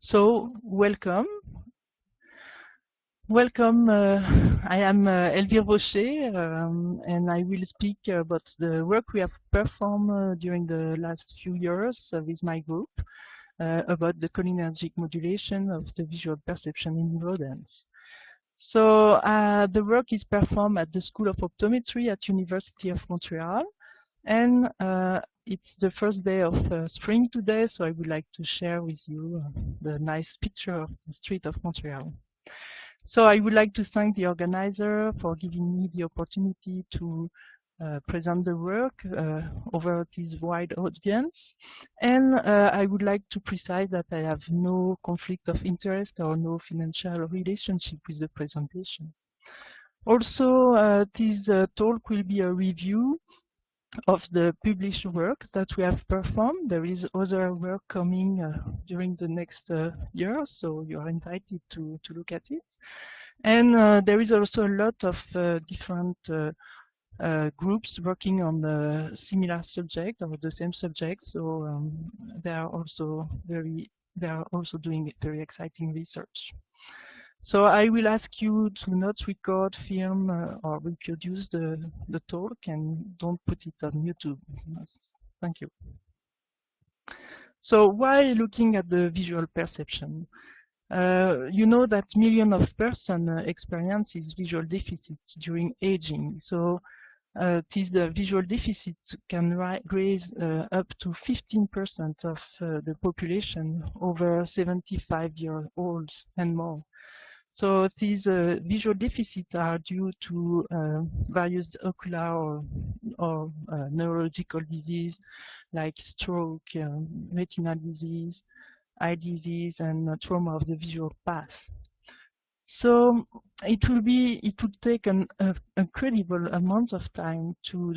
So, welcome. Welcome. I am Elvire Rocher, and I will speak about the work we have performed during the last few years with my group about the cholinergic modulation of the visual perception in rodents. So, the work is performed at the School of Optometry at University of Montreal, and it's the first day of spring today, so I would like to share with you the nice picture of the street of Montreal. So I would like to thank the organizer for giving me the opportunity to present the work over this wide audience. And I would like to precise that I have no conflict of interest or no financial relationship with the presentation. Also, this talk will be a review of the published work that we have performed. There is other work coming during the next year, so you are invited to look at it. And there is also a lot of different groups working on the similar subject or the same subject, so they are also doing very exciting research. So I will ask you to not record, film, or reproduce the talk, and don't put it on YouTube. Thank you. So why looking at the visual perception? You know that millions of persons experience visual deficits during aging. So this visual deficit can raise up to 15% of the population over 75-year-olds and more. So these visual deficits are due to various ocular or neurological disease like stroke, retinal disease, eye disease, and trauma of the visual path. So it would take an incredible amount of time to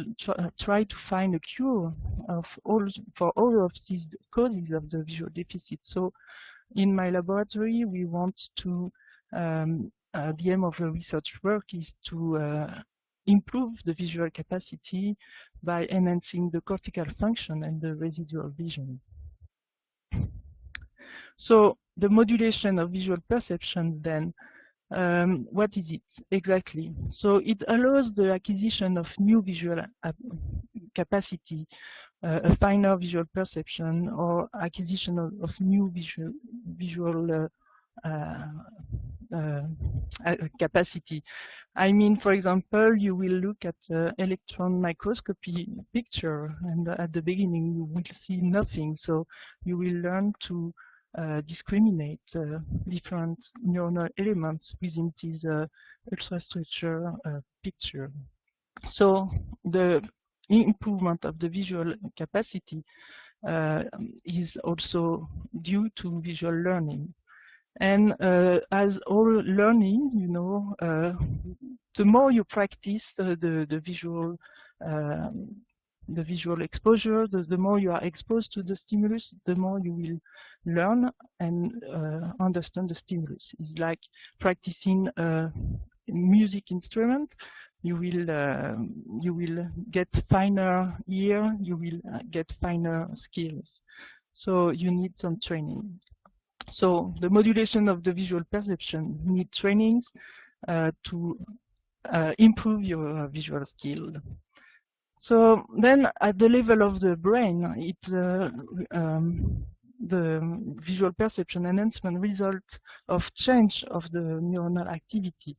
try to find a cure for all of these causes of the visual deficit. So in my laboratory, we want to the aim of the research work is to improve the visual capacity by enhancing the cortical function and the residual vision. So the modulation of visual perception then, what is it exactly? So it allows the acquisition of new visual capacity, a finer visual perception, or acquisition of new visual capacity. I mean, for example, you will look at electron microscopy picture, and at the beginning you will see nothing. So you will learn to discriminate different neuronal elements within this ultrastructure picture. So the improvement of the visual capacity is also due to visual learning. And as all learning, you know, the more you practice the visual exposure, the more you are exposed to the stimulus, the more you will learn and understand the stimulus. It's like practicing a music instrument. You will get finer ear, you will get finer skills. So you need some training. So the modulation of the visual perception need trainings to improve your visual skill. So then at the level of the brain, the visual perception enhancement results of change of the neuronal activity,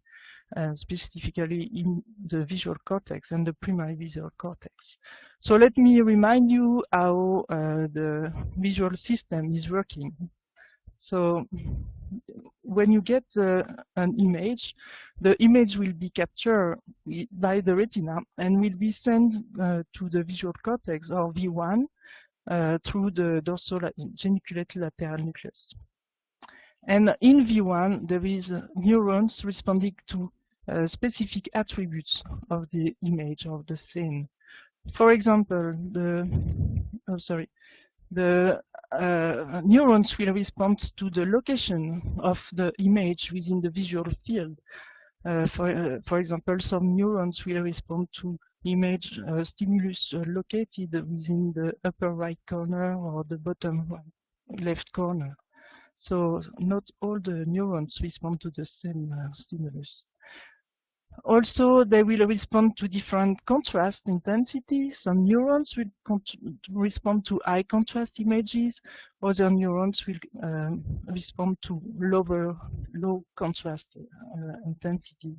specifically in the visual cortex and the primary visual cortex. So let me remind you how the visual system is working. So when you get an image, the image will be captured by the retina and will be sent to the visual cortex, or V1, through the dorsal geniculate lateral nucleus. And in V1, there is neurons responding to specific attributes of the image, of the scene. For example, the neurons will respond to the location of the image within the visual field. For example, some neurons will respond to image stimulus located within the upper right corner or the bottom left corner. So not all the neurons respond to the same stimulus. Also, they will respond to different contrast intensity. Some neurons will respond to high contrast images. Other neurons will respond to low contrast intensity.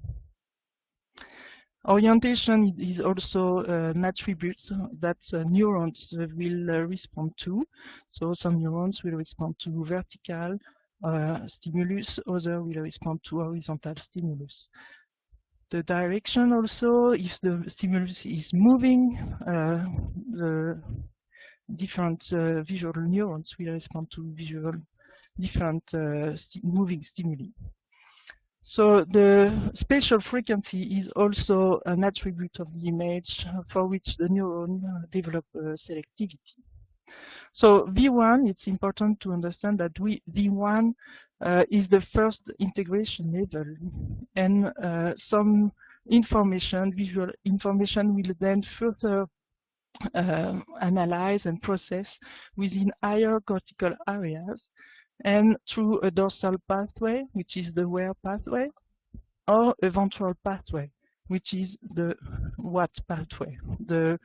Orientation is also an attribute that neurons will respond to. So some neurons will respond to vertical stimulus, others will respond to horizontal stimulus. The direction also, if the stimulus is moving, the different visual neurons will respond to different moving stimuli. So the spatial frequency is also an attribute of the image for which the neuron develop selectivity. So V1, it's important to understand that V1 is the first integration level, and some information, visual information, will then further analyze and process within higher cortical areas and through a dorsal pathway, which is the where pathway, or a ventral pathway, which is the what pathway. In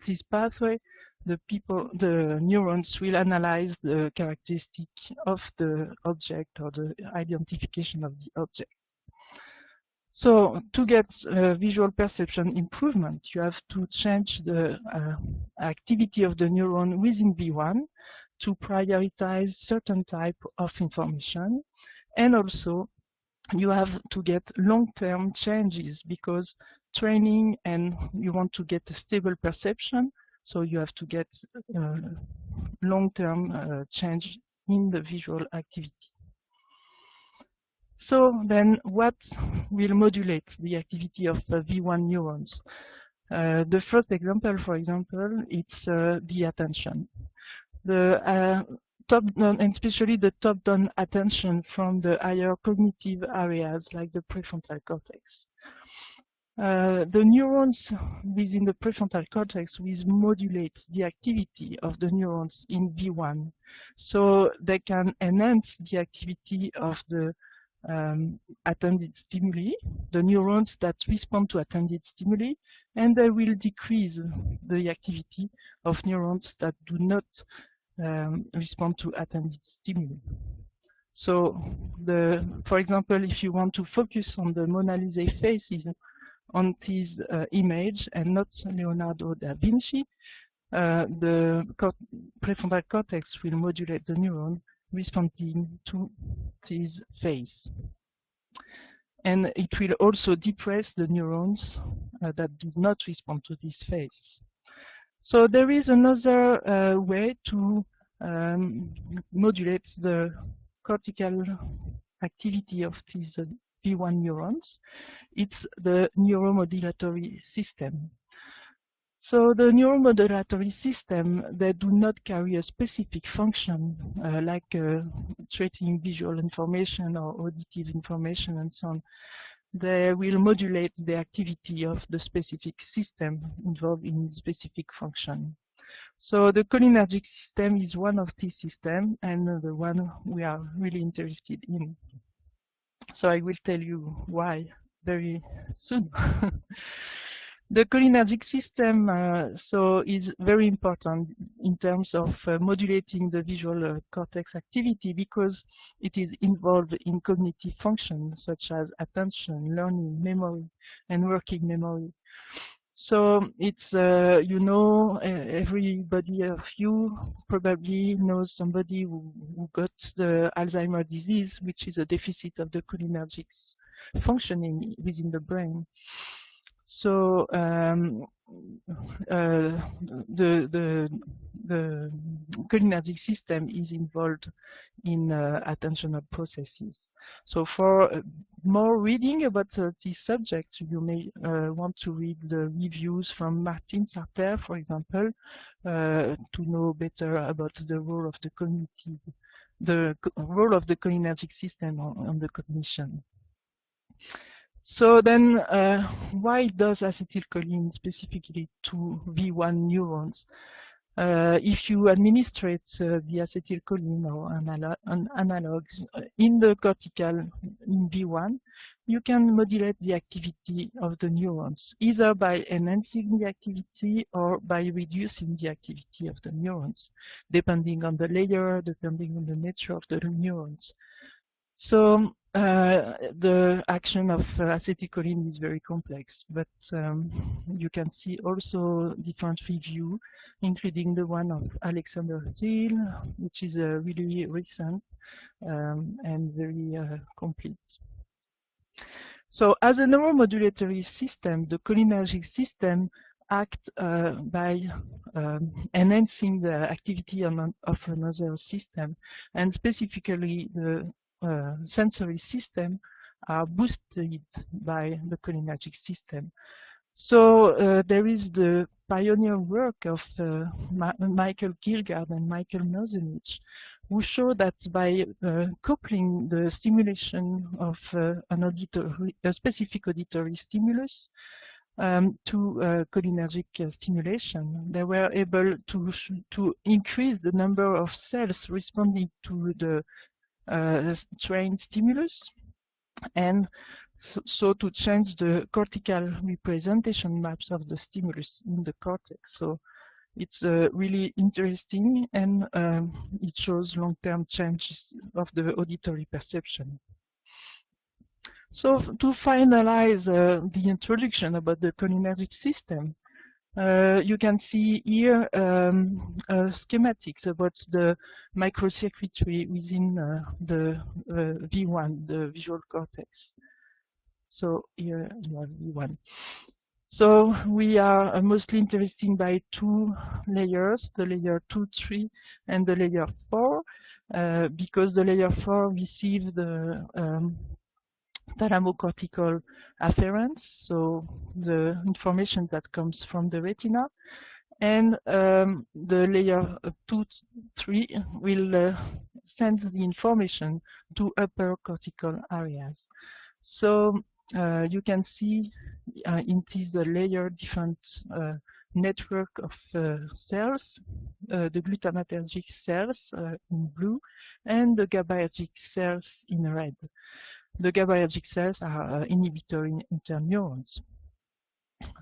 this pathway, the neurons will analyze the characteristic of the object or the identification of the object. So to get visual perception improvement, you have to change the activity of the neuron within V1 to prioritize certain type of information, and also you have to get long-term changes because training and you want to get a stable perception, so you have to get long-term change in the visual activity. So then what will modulate the activity of V1 neurons? The first example, for example, it's the attention. The top-down, and especially the top-down attention from the higher cognitive areas like the prefrontal cortex. The neurons within the prefrontal cortex will modulate the activity of the neurons in V1, so they can enhance the activity of the attended stimuli, the neurons that respond to attended stimuli, and they will decrease the activity of neurons that do not respond to attended stimuli. So, for example, if you want to focus on the Mona Lisa faces on this image and not Leonardo da Vinci, the prefrontal cortex will modulate the neuron responding to this face. And it will also depress the neurons that do not respond to this face. So there is another way to modulate the cortical activity of these V1 neurons. It's the neuromodulatory system. So the neuromodulatory system, they do not carry a specific function like treating visual information or auditive information and so on. They will modulate the activity of the specific system involved in specific function. So the cholinergic system is one of these systems and the one we are really interested in. So I will tell you why very soon. The cholinergic system is very important in terms of modulating the visual cortex activity because it is involved in cognitive functions such as attention, learning, memory, and working memory. So it's, everybody of you probably knows somebody who got the Alzheimer's disease, which is a deficit of the cholinergic functioning within the brain. So the cholinergic system is involved in attentional processes. So for more reading about this subject, you may want to read the reviews from Martin Sarter, for example, to know better about the role of the role of the cholinergic system on the cognition. So then, why does acetylcholine specifically to V1 neurons? if you administrate the acetylcholine or analogs in the cortical in V1, you can modulate the activity of the neurons, either by enhancing the activity or by reducing the activity of the neurons, depending on the layer, depending on the nature of the neurons. So the action of acetylcholine is very complex, but you can see also different reviews, including the one of Alexander Thiel, which is really recent and very complete. So as a neuromodulatory system, the cholinergic system acts by enhancing the activity of another system, and specifically the sensory system are boosted by the cholinergic system. So there is the pioneer work of Michael Gilgard and Michael Nosenich, who show that by coupling the stimulation of a specific auditory stimulus to cholinergic stimulation, they were able to increase the number of cells responding to the trained stimulus, and so to change the cortical representation maps of the stimulus in the cortex. So it's really interesting, and it shows long-term changes of the auditory perception. So to finalize the introduction about the cholinergic system, you can see here schematics about the microcircuitry within the V1, the visual cortex. So here you have V1. So we are mostly interested by two layers, the layer 2, 3, and the layer 4, because the layer 4 receives the thalamocortical afferents, so the information that comes from the retina, and the layer 2, 3 will send the information to upper cortical areas. So you can see in this layer different network of cells, the glutamatergic cells in blue, and the GABAergic cells in red. The GABAergic cells are inhibitory interneurons.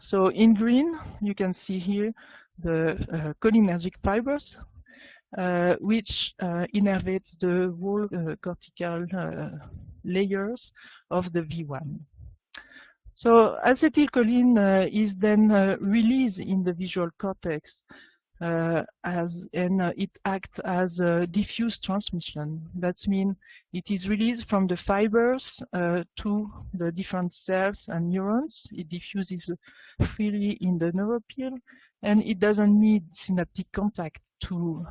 So in green, you can see here the cholinergic fibers, which innervates the whole cortical layers of the V1. So acetylcholine is then released in the visual cortex, and it acts as a diffuse transmission. That means it is released from the fibers to the different cells and neurons. It diffuses freely in the neuropil, and it doesn't need synaptic contact to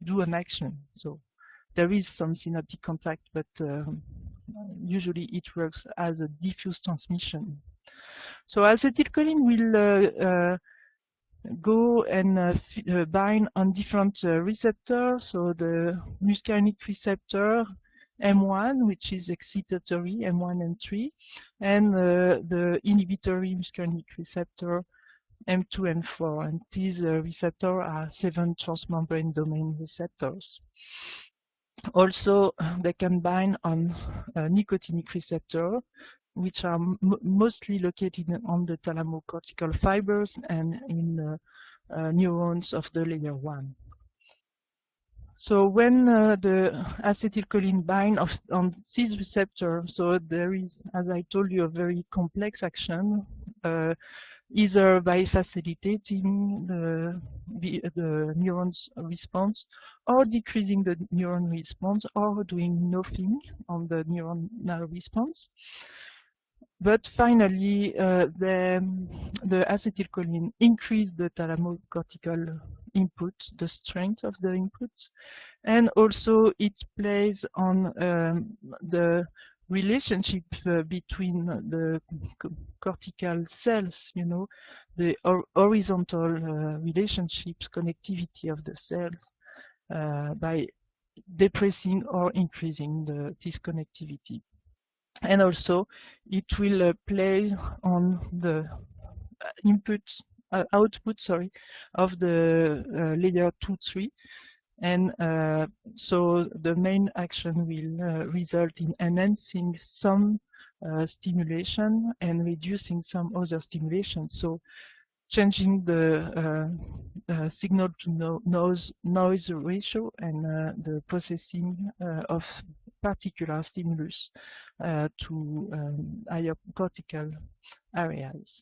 do an action. So there is some synaptic contact, but usually it works as a diffuse transmission. So acetylcholine will go and bind on different receptors. So the muscarinic receptor M1, which is excitatory, M1 and 3, and the inhibitory muscarinic receptor M2 and 4. And these receptors are 7 transmembrane domain receptors. Also, they can bind on nicotinic receptor, which are mostly located on the thalamocortical fibers and in neurons of the layer 1. So when the acetylcholine binds on this receptor, so there is, as I told you, a very complex action, either by facilitating the neuron's response, or decreasing the neuron response, or doing nothing on the neuronal response. But finally, the acetylcholine increases the thalamocortical input, the strength of the input, and also it plays on the relationship between the cortical cells, you know, the horizontal relationships, connectivity of the cells by depressing or increasing this connectivity. And also it will play on the input output, sorry, of the layer 2-3. And so the main action will result in enhancing some stimulation and reducing some other stimulation. So changing the signal to noise ratio and the processing of particular stimulus to higher cortical areas.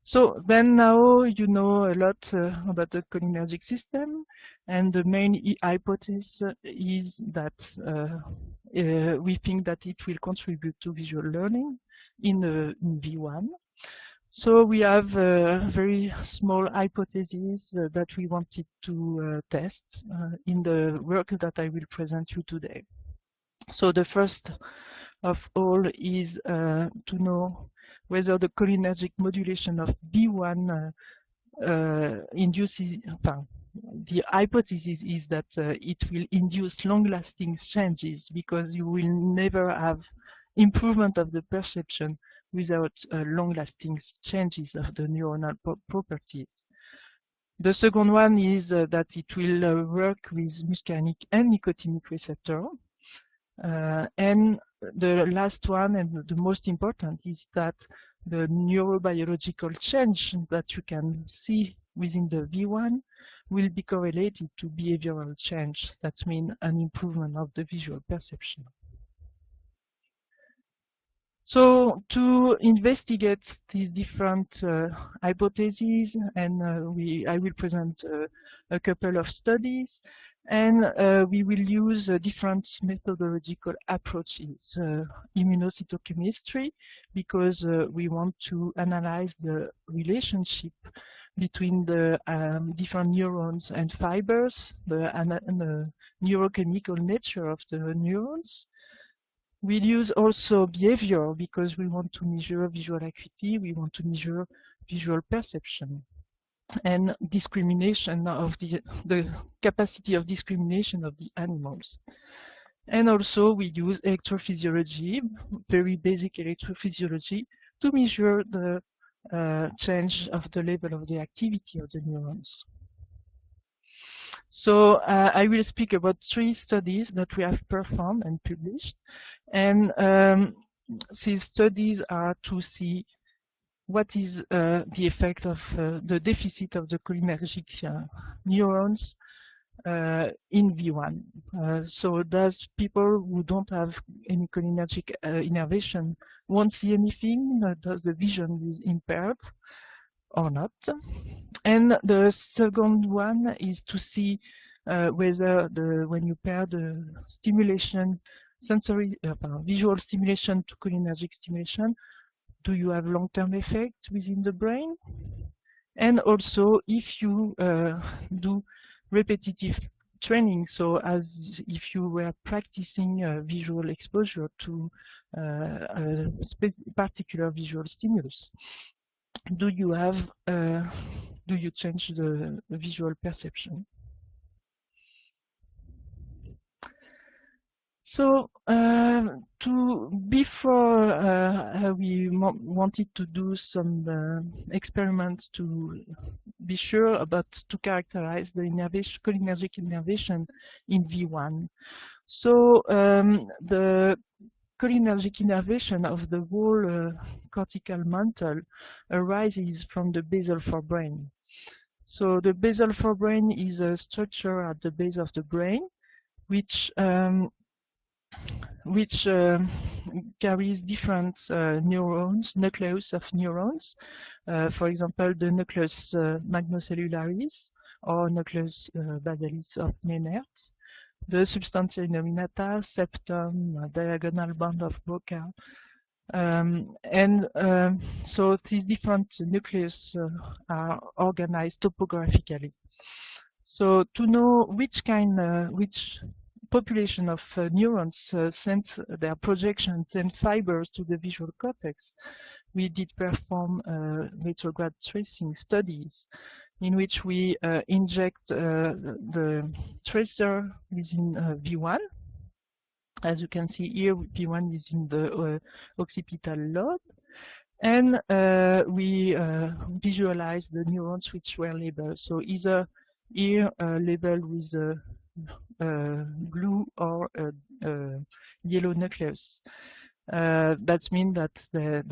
So then now you know a lot about the cholinergic system, and the main hypothesis is that we think that it will contribute to visual learning in V1. So we have a very small hypothesis that we wanted to test in the work that I will present you today. So the first of all is to know whether the cholinergic modulation of V1 induces, the hypothesis is that it will induce long-lasting changes, because you will never have improvement of the perception without long-lasting changes of the neuronal properties. The second one is that it will work with muscarinic and nicotinic receptor. And the last one, and the most important, is that the neurobiological change that you can see within the V1 will be correlated to behavioral change. That means an improvement of the visual perception. So to investigate these different hypotheses, and I will present a couple of studies, and we will use different methodological approaches. Immunocytochemistry, because we want to analyze the relationship between the different neurons and fibers, the neurochemical nature of the neurons. We'll use also behavior, because we want to measure visual acuity, we want to measure visual perception, and discrimination of the capacity of discrimination of the animals. And also we use electrophysiology, very basic electrophysiology, to measure the change of the level of the activity of the neurons. So I will speak about 3 studies that we have performed and published. And these studies are to see what is the effect of the deficit of the cholinergic neurons in V1. So does people who don't have any cholinergic innervation won't see anything? Does the vision is impaired or not? And the second one is to see whether when you pair the stimulation, sensory, visual stimulation to cholinergic stimulation, do you have long-term effect within the brain? And also if you do repetitive training, so as if you were practicing visual exposure to a particular visual stimulus, do you change the visual perception? So before we wanted to do some experiments to be sure about to characterize the cholinergic innervation in V1. So the cholinergic innervation of the whole cortical mantle arises from the basal forebrain. So the basal forebrain is a structure at the base of the brain, which carries different neurons, nucleus of neurons. For example, the nucleus magnocellularis or nucleus basalis of Meynert, the substantia innominata, septum, diagonal band of Broca. So these different nucleus are organized topographically. So to know which population of neurons send their projections and fibers to the visual cortex, we did perform retrograde tracing studies in which we inject the tracer within V1. As you can see here, V1 is in the occipital lobe, And we visualize the neurons which were labeled. So either here labeled with a blue or a yellow nucleus. That means that the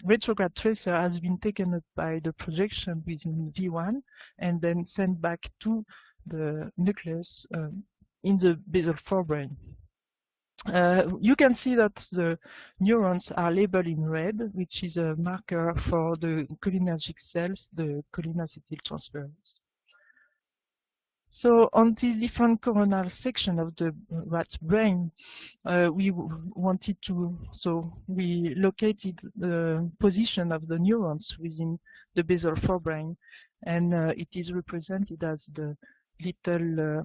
retrograde tracer has been taken up by the projection within V1 and then sent back to the nucleus in the basal forebrain. You can see that the neurons are labeled in red, which is a marker for the cholinergic cells, the cholinacetyltransferase. So on this different coronal section of the rat's brain, we located the position of the neurons within the basal forebrain, and it is represented as the little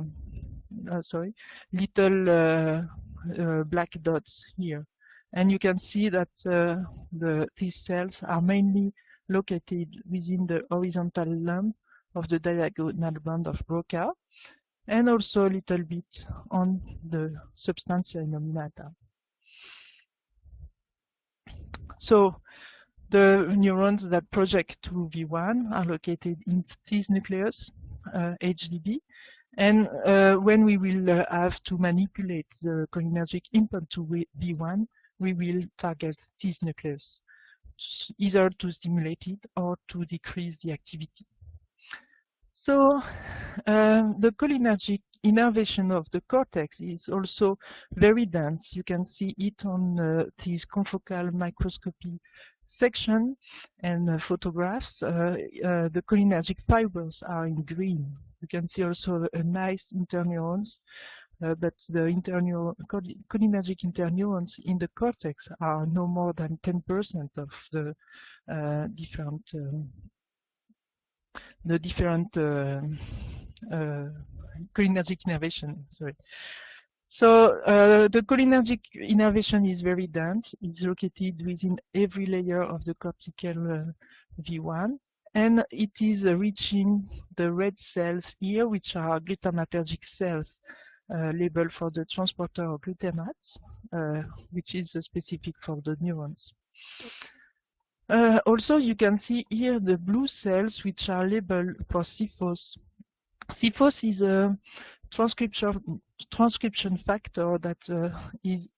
black dots here. And you can see that these cells are mainly located within the horizontal lump of the diagonal band of Broca, and also a little bit on the substantia innominata. So the neurons that project to V1 are located in this nucleus, HDB, and when we will have to manipulate the cholinergic input to V1, we will target this nucleus, either to stimulate it or to decrease the activity. So the cholinergic innervation of the cortex is also very dense. You can see it on this confocal microscopy section and photographs. The cholinergic fibers are in green. You can see also a nice interneurons, but the cholinergic interneurons in the cortex are no more than 10% of the different cholinergic innervation. Sorry. So the cholinergic innervation is very dense. It's located within every layer of the cortical V1, and it is reaching the red cells here, which are glutamatergic cells labeled for the transporter of glutamate, which is specific for the neurons. Also, you can see here the blue cells, which are labeled for CFOS. CFOS is a transcription factor that is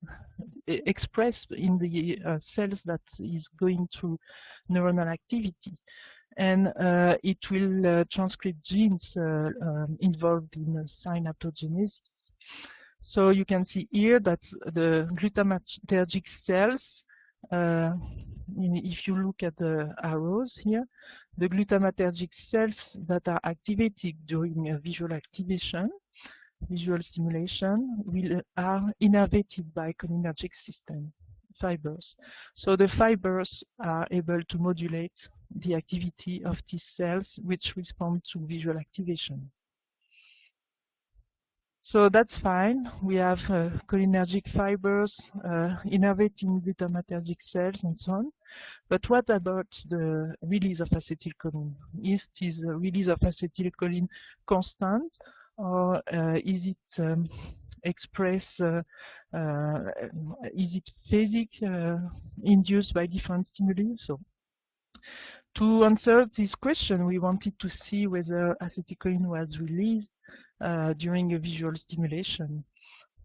expressed in the cells that is going through neuronal activity, and it will transcript genes involved in synaptogenesis. So you can see here that the glutamatergic cells, if you look at the arrows here, the glutamatergic cells that are activated during visual activation, visual stimulation, are innervated by cholinergic system fibers. So the fibers are able to modulate the activity of these cells which respond to visual activation. So that's fine. We have cholinergic fibers innervating glutamatergic cells and so on. But what about the release of acetylcholine? Is this release of acetylcholine constant, or is it expressed, is it phasic, induced by different stimuli? So to answer this question, we wanted to see whether acetylcholine was released during a visual stimulation.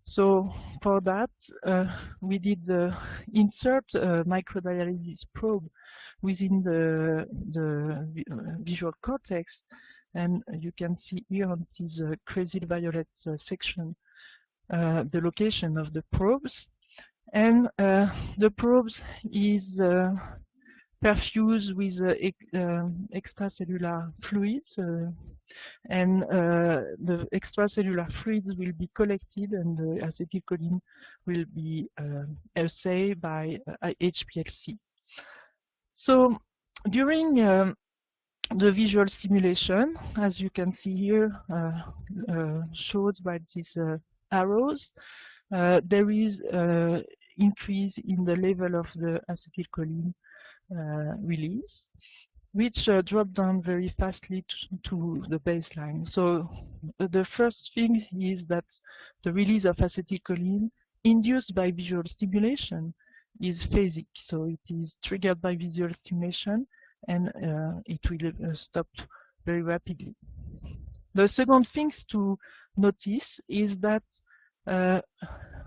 So for that, we did insert a microdialysis probe within the visual cortex, and you can see here on this crazy violet section the location of the probes. And the probes is perfused with extracellular fluids, and the extracellular fluids will be collected, and the acetylcholine will be assayed by HPLC. So during the visual stimulation, as you can see here, showed by these arrows, there is increase in the level of the acetylcholine release, which drop down very fastly to the baseline. So the first thing is that the release of acetylcholine induced by visual stimulation is phasic, so it is triggered by visual stimulation, and it will stop very rapidly. The second thing to notice is that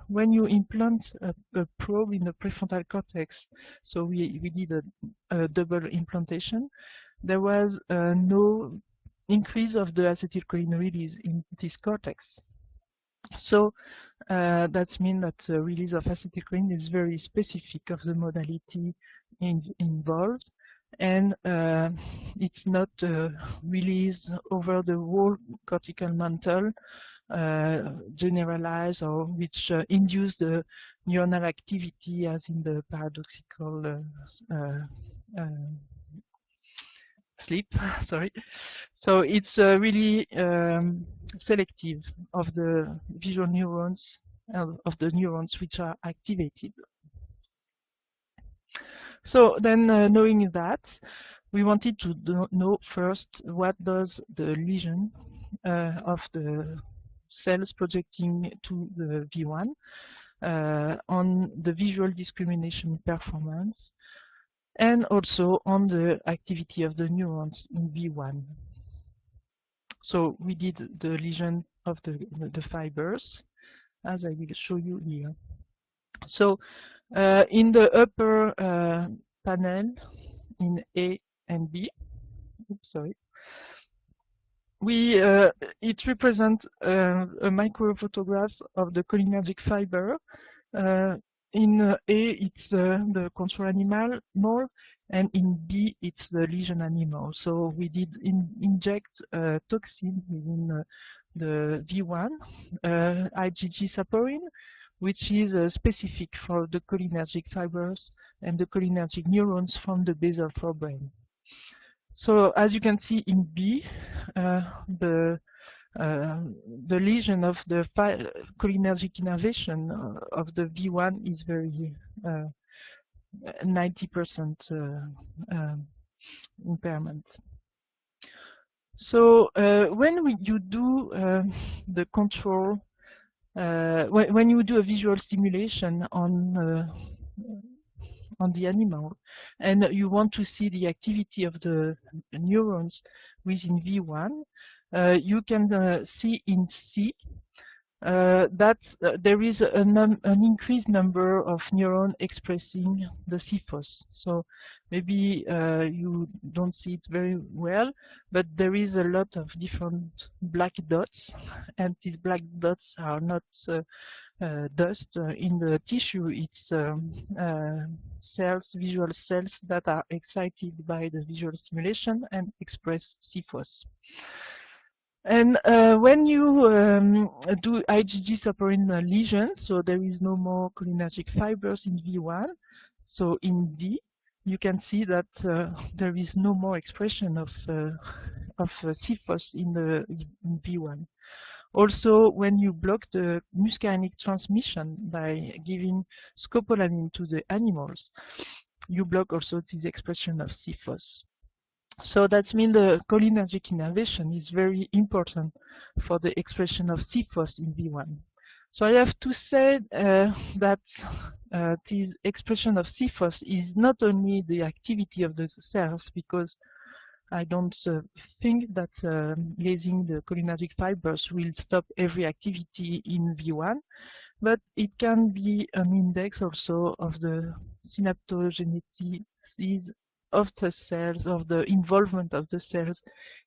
when you implant a probe in the prefrontal cortex, so we did a double implantation, there was no increase of the acetylcholine release in this cortex. So that means that the release of acetylcholine is very specific of the modality involved, and it's not released over the whole cortical mantle, generalized, or which induce the neuronal activity as in the paradoxical sleep. Sorry. So it's really selective of the visual neurons, of the neurons which are activated. So then, knowing that, we wanted to know first what does the lesion of the cells projecting to the V1 on the visual discrimination performance, and also on the activity of the neurons in V1. So we did the lesion of the fibers, as I will show you here. So in the upper panel in A and B, oops, sorry, it represents a microphotograph of the cholinergic fiber. In A, it's the control animal, and in B, it's the lesion animal. So we did inject toxin within the V1, IgG saporin, which is specific for the cholinergic fibers and the cholinergic neurons from the basal forebrain. So as you can see in B, the lesion of the cholinergic innervation of the V1 is very 90% impairment. So when you do the control, when you do a visual stimulation on the animal, and you want to see the activity of the neurons within V1, you can see in C that there is an increased number of neurons expressing the CFOS. So maybe you don't see it very well, but there is a lot of different black dots, and these black dots are not dust in the tissue. It's cells, visual cells that are excited by the visual stimulation and express CFOS. And when you do IgG saporin lesion, so there is no more cholinergic fibers in V1. So in D, you can see that there is no more expression of CFOS in V1. Also, when you block the muscarinic transmission by giving scopolamine to the animals, you block also this expression of CFOS. So that means the cholinergic innervation is very important for the expression of CFOS in V1. So I have to say that this expression of CFOS is not only the activity of the cells, because I don't think that lasing the cholinergic fibers will stop every activity in V1, but it can be an index also of the synaptogenesis of the cells, of the involvement of the cells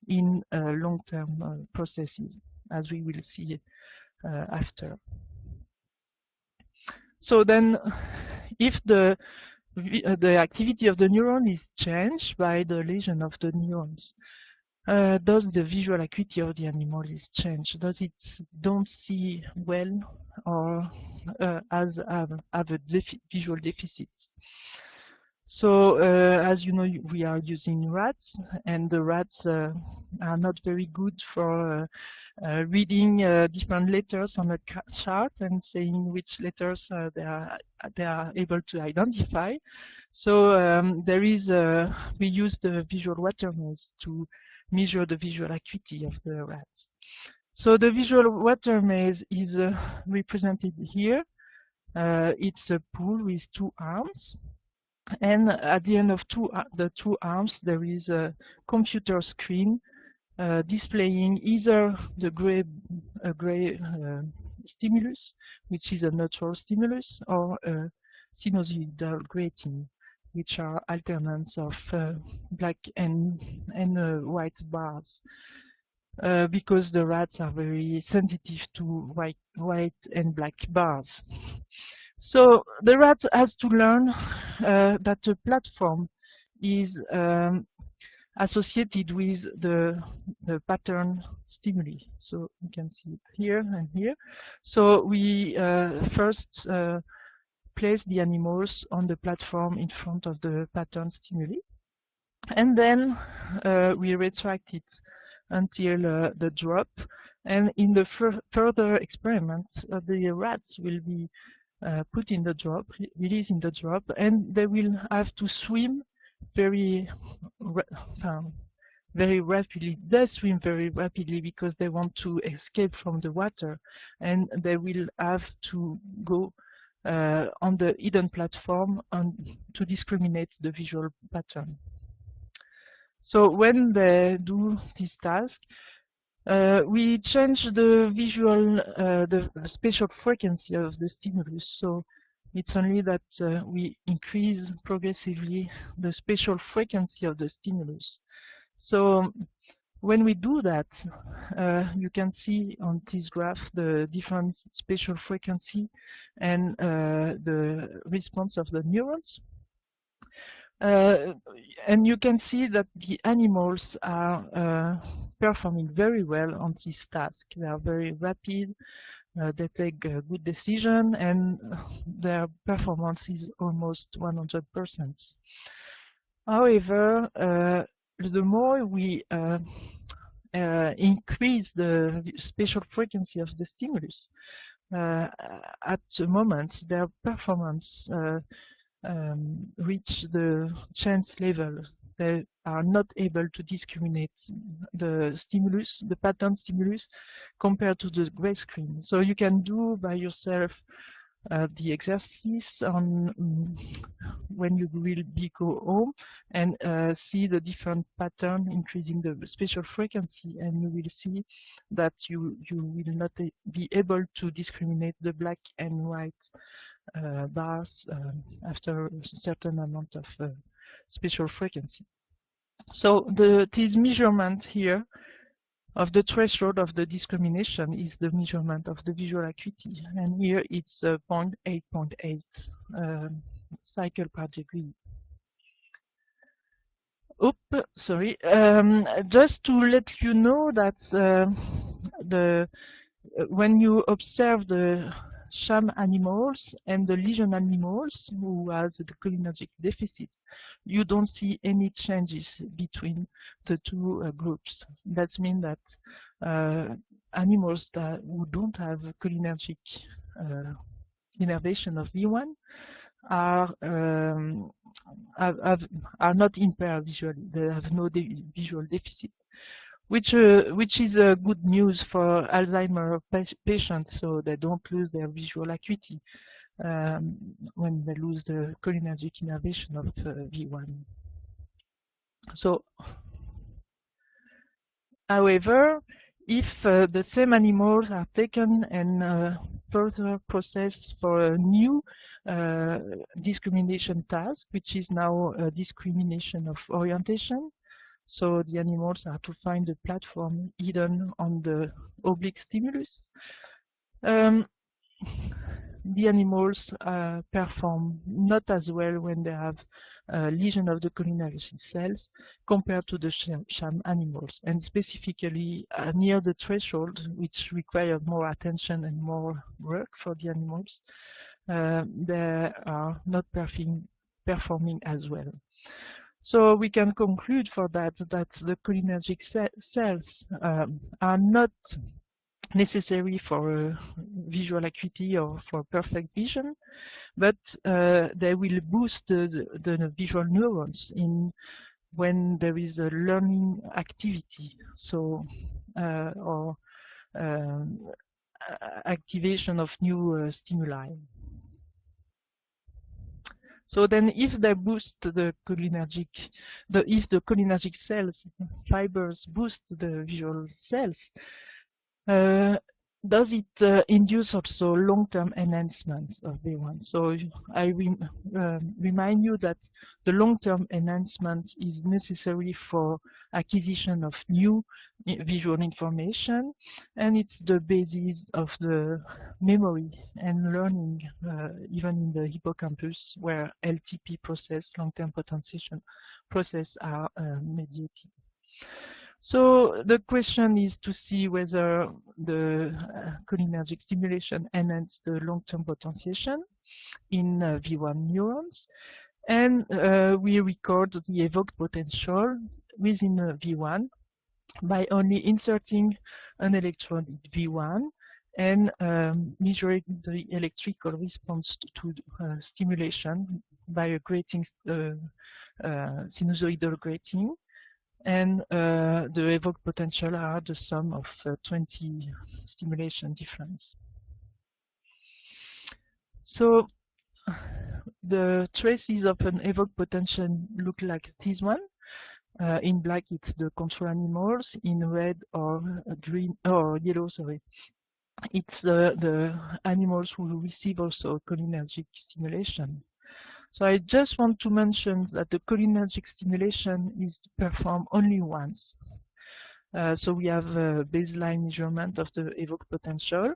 in long-term processes, as we will see after. So then, if the activity of the neuron is changed by the lesion of the neurons, does the visual acuity of the animal is changed? Does it don't see well, or have a visual deficit? So as you know, we are using rats, and the rats are not very good for reading different letters on a chart and saying which letters they are able to identify. So there is we use the visual water maze to measure the visual acuity of the rats. So the visual water maze is represented here. It's a pool with two arms, and at the end of the two arms there is a computer screen displaying either the gray stimulus, which is a neutral stimulus, or a sinusoidal grating, which are alternates of black and white bars. Because the rats are very sensitive to white and black bars. So the rat has to learn that the platform is associated with the pattern stimuli. So you can see it here and here. So we first place the animals on the platform in front of the pattern stimuli, and then we retract it until the drop. And in the further experiments, the rats will be put in the drop, released in the drop, and they will have to swim very rapidly. They swim very rapidly because they want to escape from the water, and they will have to go on the hidden platform to discriminate the visual pattern. So when they do this task, we change the visual, the spatial frequency of the stimulus. So it's only that we increase progressively the spatial frequency of the stimulus. So when we do that, you can see on this graph the different spatial frequency and the response of the neurons. And you can see that the animals are performing very well on this task. They are very rapid, they take a good decision, and their performance is almost 100%. However, the more we increase the spatial frequency of the stimulus, at the moment their performance reach the chance level. They are not able to discriminate the stimulus, the pattern stimulus, compared to the gray screen. So you can do by yourself the exercise on when you will go home and see the different pattern increasing the spatial frequency, and you will see that you will not be able to discriminate the black and white bars after a certain amount of spatial frequency. So this measurement here of the threshold of the discrimination is the measurement of the visual acuity, and here it's 0.8 cycle per degree. Oops, sorry. Just to let you know that when you observe the sham animals and the lesion animals who have the cholinergic deficit, you don't see any changes between the two groups. That means that animals who don't have cholinergic innervation of V1 are not impaired visually. They have no visual deficit, which is good news for Alzheimer patients, so they don't lose their visual acuity when they lose the cholinergic innervation of V1. So, however, if the same animals are taken and further processed for a new discrimination task, which is now a discrimination of orientation, so the animals are to find the platform hidden on the oblique stimulus. The animals perform not as well when they have lesion of the cholinergic cells compared to the sham animals, and specifically near the threshold, which require more attention and more work for the animals, they are not performing as well. So we can conclude for that the cholinergic cells are not necessary for visual acuity or for perfect vision, but they will boost the visual neurons when there is a learning activity, so or activation of new stimuli. So then if they boost the cholinergic, if the cholinergic cells, fibers boost the visual cells, uh, does it induce also long-term enhancement of V1? So I remind you that the long-term enhancement is necessary for acquisition of new visual information, and it's the basis of the memory and learning, even in the hippocampus, where LTP process, long-term potentiation process, are mediated. So the question is to see whether the cholinergic stimulation enhances the long-term potentiation in V1 neurons. And we record the evoked potential within V1 by only inserting an electrode in V1 and measuring the electrical response to stimulation by a grating, sinusoidal grating. And the evoked potential are the sum of 20 stimulation difference. So the traces of an evoked potential look like this one. In black, it's the control animals. In red or green or yellow, sorry, it's the animals who receive also cholinergic stimulation. So I just want to mention that the cholinergic stimulation is performed only once. So we have a baseline measurement of the evoked potential,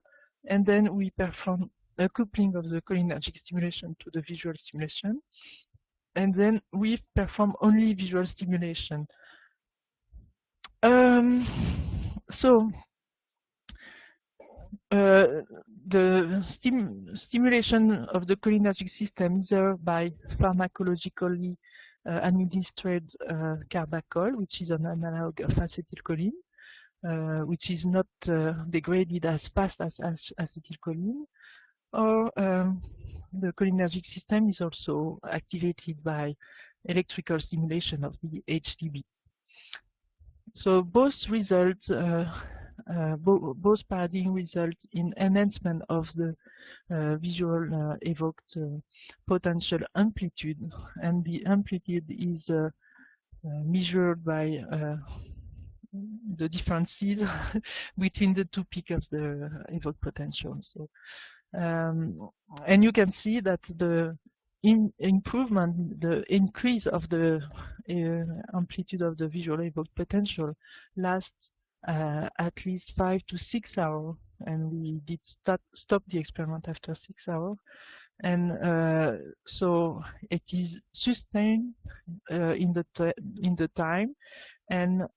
and then we perform a coupling of the cholinergic stimulation to the visual stimulation, and then we perform only visual stimulation. So the stimulation of the cholinergic system, either by pharmacologically administered carbachol, which is an analog of acetylcholine, which is not degraded as fast as acetylcholine, or the cholinergic system is also activated by electrical stimulation of the HDB. So both results, both paradigms result in enhancement of the visual evoked potential amplitude, and the amplitude is measured by the differences between the two peaks of the evoked potential. So, and you can see that the improvement, the increase of the amplitude of the visual evoked potential lasts at least 5 to 6 hours, and we did stop the experiment after 6 hours. And so it is sustained in the time, and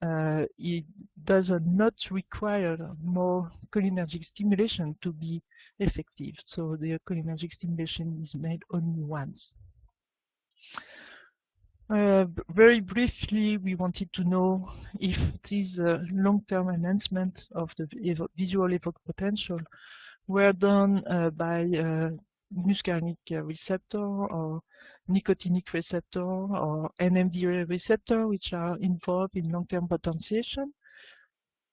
it does not require more cholinergic stimulation to be effective. So the cholinergic stimulation is made only once. Very briefly, we wanted to know if this long-term enhancement of the visual evoked potential were done by muscarinic receptor or nicotinic receptor or NMDA receptor, which are involved in long-term potentiation.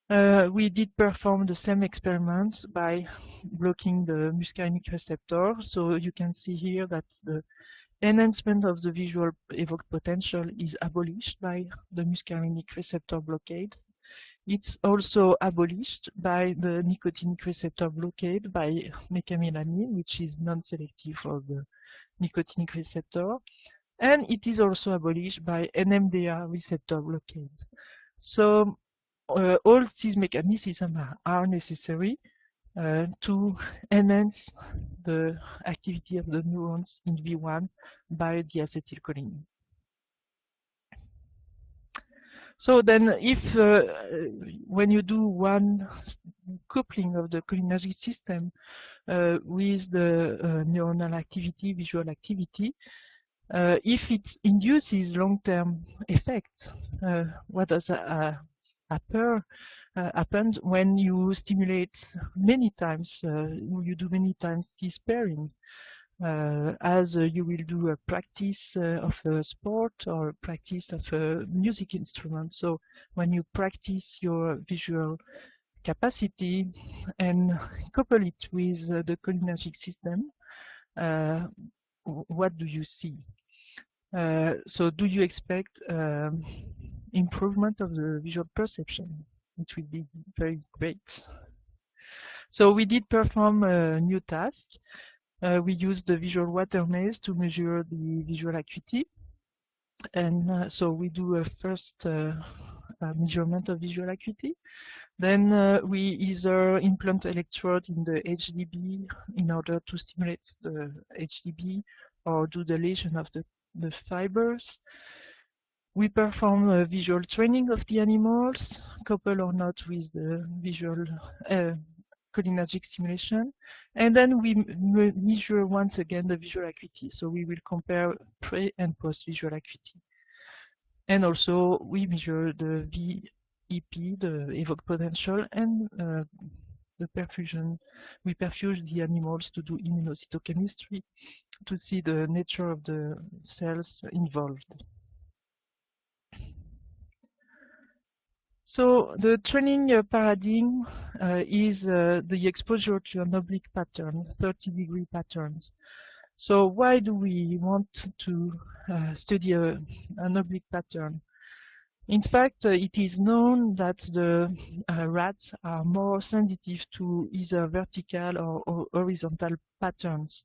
We did perform the same experiments by blocking the muscarinic receptor. So you can see here that the enhancement of the visual evoked potential is abolished by the muscarinic receptor blockade. It's also abolished by the nicotinic receptor blockade by mecamilamine, which is non-selective for the nicotinic receptor. And it is also abolished by NMDA receptor blockade. So all these mechanisms are necessary to enhance the activity of the neurons in V1 by the acetylcholine. So then if when you do one coupling of the cholinergic system with the neuronal activity, visual activity, if it induces long-term effects, what does happens when you stimulate many times, you do many times this pairing, as you will do a practice of a sport or practice of a music instrument. So when you practice your visual capacity and couple it with the cholinergic system, what do you see? So do you expect improvement of the visual perception? It will be very great. So we did perform a new task. We used the visual water maze to measure the visual acuity. And so we do a first measurement of visual acuity. Then we either implant electrode in the HDB in order to stimulate the HDB or do the lesion of the fibers. We perform a visual training of the animals, coupled or not with the visual cholinergic stimulation. And then we measure once again the visual acuity. So we will compare pre and post visual acuity. And also we measure the VEP, the evoked potential, and the perfusion. We perfuse the animals to do immunocytochemistry to see the nature of the cells involved. So the training paradigm is the exposure to an oblique pattern, 30-degree patterns. So why do we want to study an oblique pattern? In fact, it is known that the rats are more sensitive to either vertical or horizontal patterns.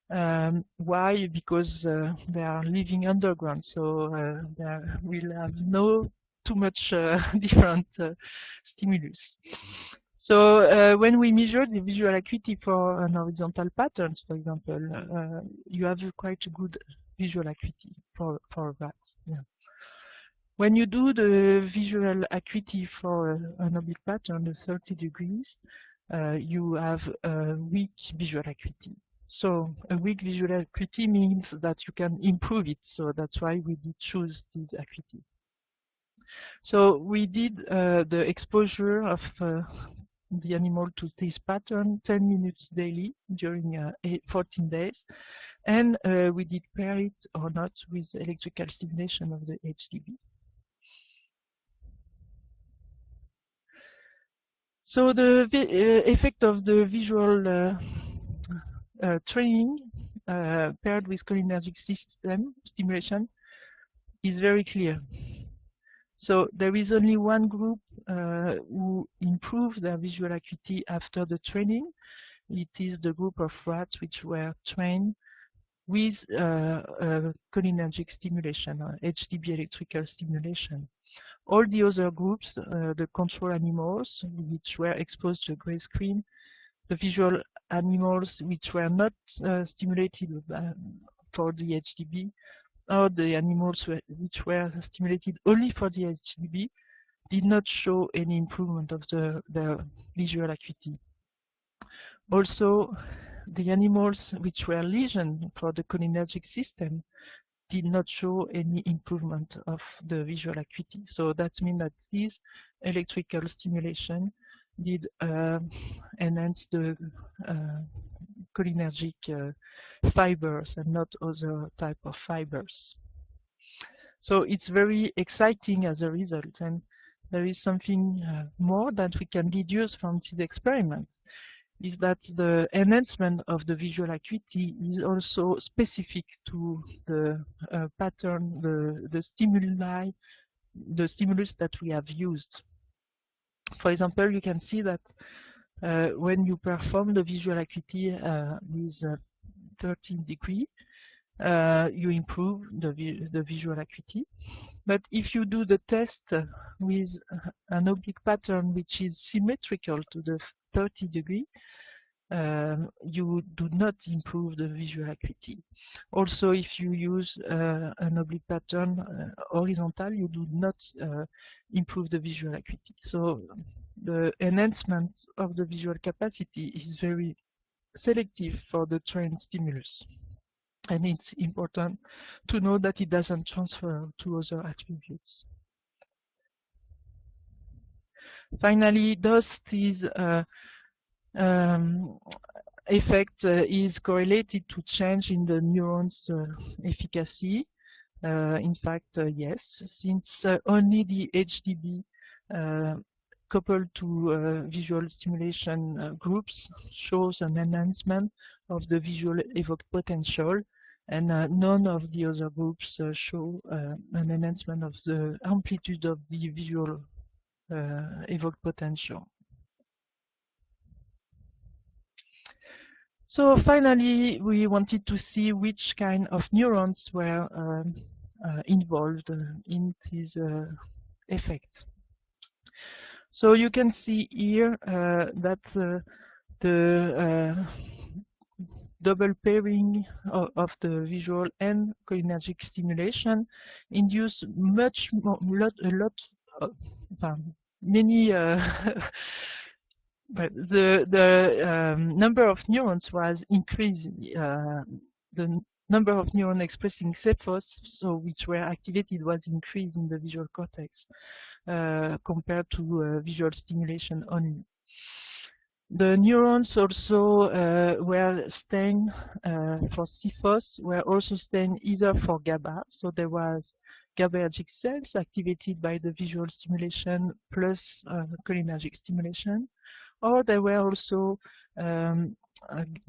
Why? Because they are living underground, so they will have no too much different stimulus. So when we measure the visual acuity for an horizontal patterns, for example, you have quite a good visual acuity for rats. Yeah. When you do the visual acuity for an oblique pattern, the 30 degrees, you have a weak visual acuity. So a weak visual acuity means that you can improve it. So that's why we did choose this acuity. So we did the exposure of the animal to this pattern 10 minutes daily during 14 days. And we did pair it or not with electrical stimulation of the HDB. So the effect of the visual training paired with cholinergic system stimulation is very clear. So there is only one group who improved their visual acuity after the training. It is the group of rats which were trained with cholinergic stimulation, or HDB electrical stimulation. All the other groups, the control animals, which were exposed to a gray screen, the visual animals which were not stimulated for the HDB, or the animals which were stimulated only for the HDB, did not show any improvement of their visual acuity. Also, the animals which were lesioned for the cholinergic system did not show any improvement of the visual acuity. So that means that this electrical stimulation did enhance the cholinergic fibers and not other type of fibers. So it's very exciting as a result, and there is something more that we can deduce from this experiment, is that the enhancement of the visual acuity is also specific to the pattern, the stimuli, the stimulus that we have used. For example, you can see that when you perform the visual acuity with 13 degrees, you improve the visual acuity. But if you do the test with an oblique pattern which is symmetrical to the 30 degree, you do not improve the visual acuity. Also, if you use an oblique pattern horizontal, you do not improve the visual acuity. So the enhancement of the visual capacity is very selective for the trained stimulus. And it's important to know that it doesn't transfer to other attributes. Finally, does this effect is correlated to change in the neurons efficacy? In fact, yes, since only the HDB coupled to visual stimulation groups shows an enhancement of the visual evoked potential. and none of the other groups show an enhancement of the amplitude of the visual evoked potential. So finally, we wanted to see which kind of neurons were involved in this effect. So you can see here that the double pairing of the visual and cholinergic stimulation induce many but the number of neurons was increased. The number of neurons expressing Cephos, so which were activated, was increased in the visual cortex compared to visual stimulation only. The neurons also were stained for Cephos, were also stained either for GABA, so there was GABAergic cells activated by the visual stimulation plus cholinergic stimulation, or there were also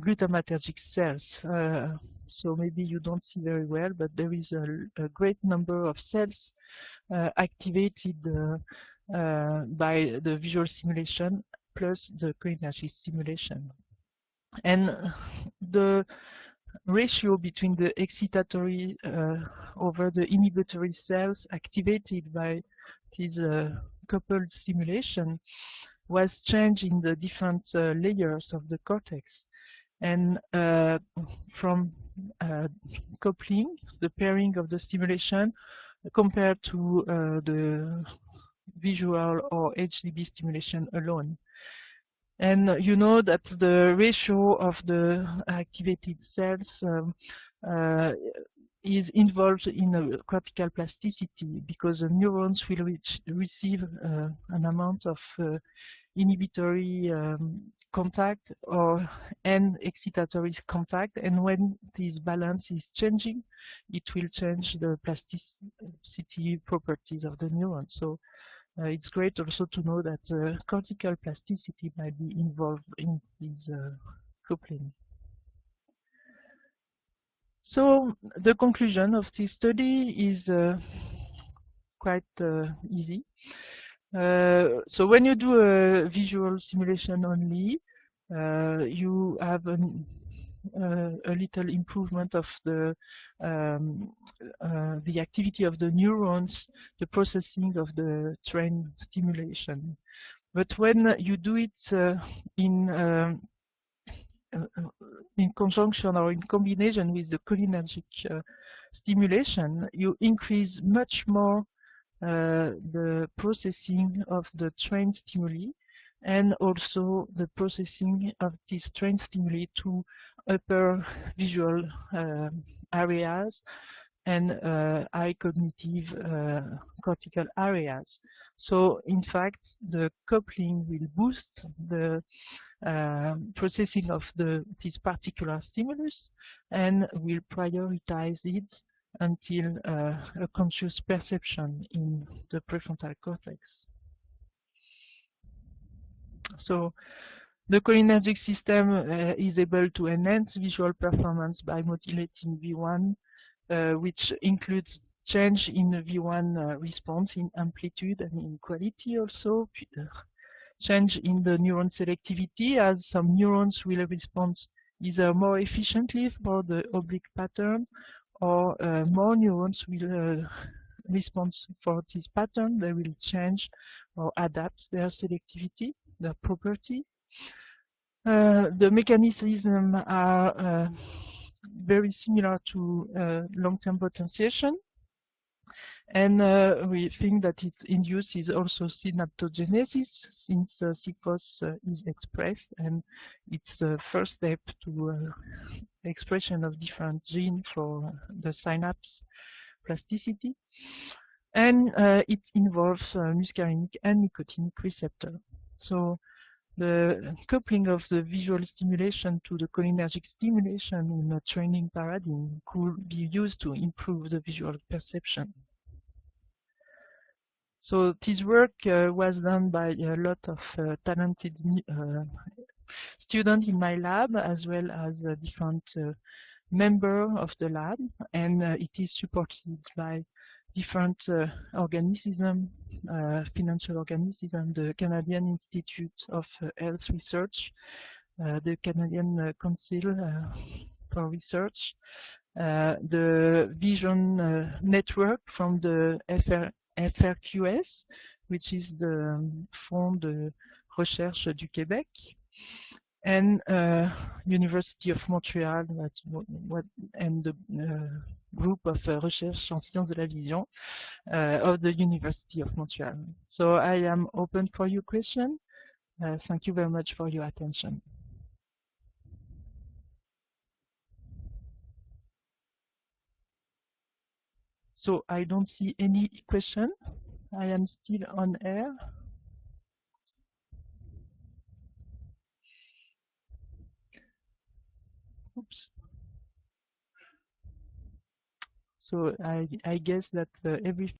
glutamatergic cells. So maybe you don't see very well, but there is a great number of cells activated by the visual stimulation plus the cholinergic stimulation. And the ratio between the excitatory over the inhibitory cells activated by this coupled stimulation was changed in the different layers of the cortex. And from coupling, the pairing of the stimulation compared to the visual or HDB stimulation alone. And you know that the ratio of the activated cells is involved in a cortical plasticity, because the neurons will receive an amount of inhibitory contact and excitatory contact, and when this balance is changing, it will change the plasticity properties of the neurons. So it's great also to know that cortical plasticity might be involved in this coupling. So the conclusion of this study is quite easy. So when you do a visual simulation only, you have a little improvement of the activity of the neurons, the processing of the trained stimulation. But when you do it in conjunction or in combination with the cholinergic stimulation, you increase much more the processing of the trained stimuli, and also the processing of these trained stimuli to upper visual areas and high cognitive cortical areas. So in fact, the coupling will boost the processing of this particular stimulus and will prioritize it until a conscious perception in the prefrontal cortex. So the cholinergic system is able to enhance visual performance by modulating V1, which includes change in the V1 response in amplitude and in quality also, change in the neuron selectivity, as some neurons will respond either more efficiently for the oblique pattern, or more neurons will respond for this pattern. They will change or adapt their selectivity, their property. The mechanisms are very similar to long-term potentiation, and we think that it induces also synaptogenesis, since Cephos is expressed, and it's the first step to expression of different genes for the synapse plasticity, and it involves muscarinic and nicotinic receptor. So the coupling of the visual stimulation to the cholinergic stimulation in a training paradigm could be used to improve the visual perception. So this work was done by a lot of talented students in my lab, as well as different member of the lab, and it is supported by different organisms, financial organisms, the Canadian Institute of Health Research, the Canadian Council for Research, the Vision Network from the FRQS, which is the Fonds de Recherche du Québec, and University of Montreal, and the group of recherche en sciences de la vision of the University of Montreal. So I am open for your question. Thank you very much for your attention. So I don't see any question. I am still on air. Oops. So I guess that every